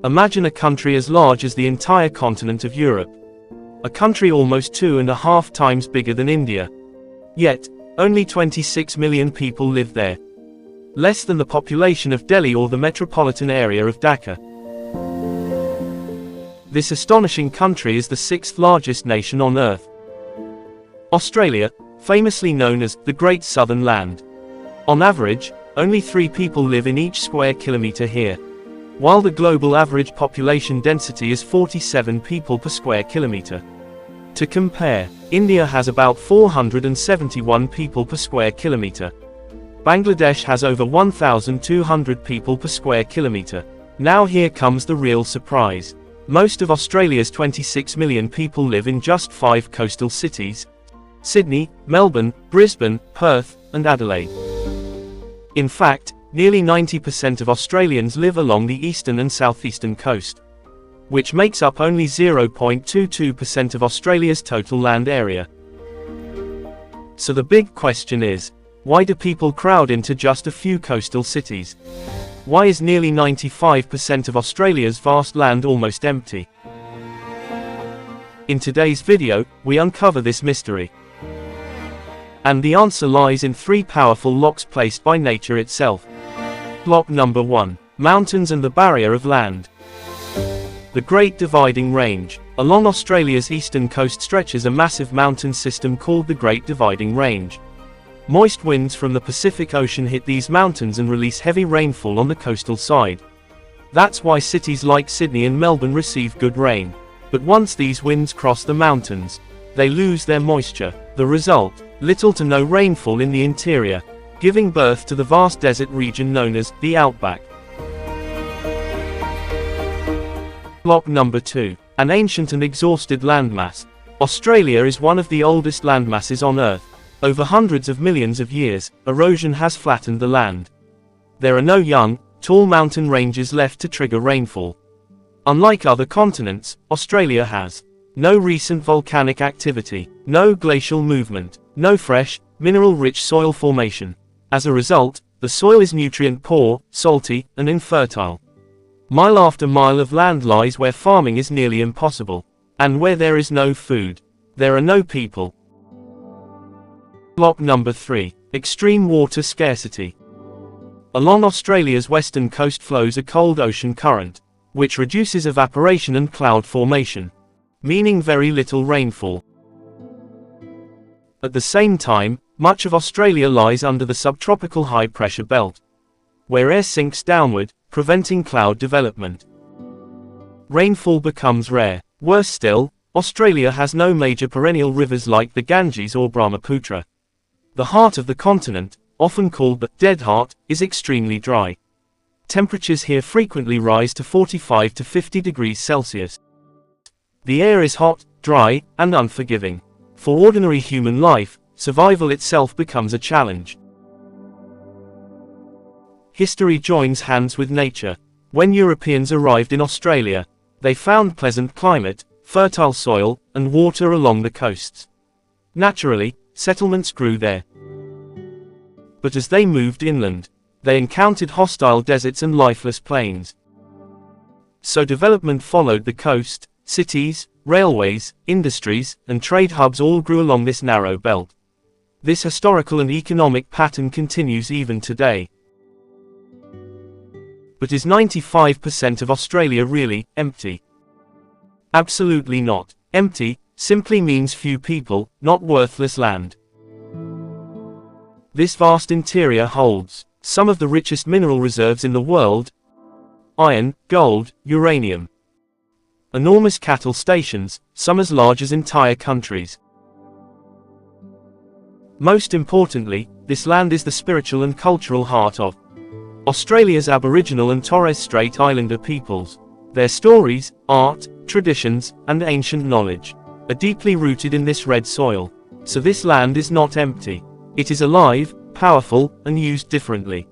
Imagine a country as large as the entire continent of Europe. A country almost 2.5 times bigger than India. Yet, only 26 million people live there. Less than the population of Delhi or the metropolitan area of Dhaka. This astonishing country is the 6th largest nation on Earth. Australia, famously known as the Great Southern Land. On average, only 3 people live in each square kilometer here, while the global average population density is 47 people per square kilometer. To compare, India has about 471 people per square kilometer. Bangladesh has over 1,200 people per square kilometer. Now here comes the real surprise. Most of Australia's 26 million people live in just 5 coastal cities: Sydney, Melbourne, Brisbane, Perth, and Adelaide. In fact, nearly 90% of Australians live along the eastern and southeastern coast, which makes up only 0.22% of Australia's total land area. So the big question is, why do people crowd into just a few coastal cities? Why is nearly 95% of Australia's vast land almost empty? In today's video, we uncover this mystery. And the answer lies in 3 powerful locks placed by nature itself. Lock number 1. Mountains and the barrier of land. The Great Dividing Range. Along Australia's eastern coast stretches a massive mountain system called the Great Dividing Range. Moist winds from the Pacific Ocean hit these mountains and release heavy rainfall on the coastal side. That's why cities like Sydney and Melbourne receive good rain. But once these winds cross the mountains, they lose their moisture. The result, little to no rainfall in the interior, giving birth to the vast desert region known as the Outback. Lock number 2. An ancient and exhausted landmass. Australia is one of the oldest landmasses on Earth. Over hundreds of millions of years, erosion has flattened the land. There are no young, tall mountain ranges left to trigger rainfall. Unlike other continents, Australia has no recent volcanic activity, no glacial movement, no fresh, mineral-rich soil formation. As a result, the soil is nutrient-poor, salty, and infertile. Mile after mile of land lies where farming is nearly impossible. And where there is no food, there are no people. Lock number 3. Extreme water scarcity. Along Australia's western coast flows a cold ocean current, which reduces evaporation and cloud formation, meaning very little rainfall. At the same time, much of Australia lies under the subtropical high-pressure belt, where air sinks downward, preventing cloud development. Rainfall becomes rare. Worse still, Australia has no major perennial rivers like the Ganges or Brahmaputra. The heart of the continent, often called the Dead Heart, is extremely dry. Temperatures here frequently rise to 45 to 50 degrees Celsius. The air is hot, dry, and unforgiving. For ordinary human life, survival itself becomes a challenge. History joins hands with nature. When Europeans arrived in Australia, they found pleasant climate, fertile soil, and water along the coasts. Naturally, settlements grew there. But as they moved inland, they encountered hostile deserts and lifeless plains. So development followed the coast. Cities, railways, industries, and trade hubs all grew along this narrow belt. This historical and economic pattern continues even today. But is 95% of Australia really empty? Absolutely not. Empty simply means few people, not worthless land. This vast interior holds some of the richest mineral reserves in the world: iron, gold, uranium. Enormous cattle stations, some as large as entire countries. Most importantly, this land is the spiritual and cultural heart of Australia's Aboriginal and Torres Strait Islander peoples. Their stories, art, traditions, and ancient knowledge are deeply rooted in this red soil. So this land is not empty. It is alive, powerful, and used differently.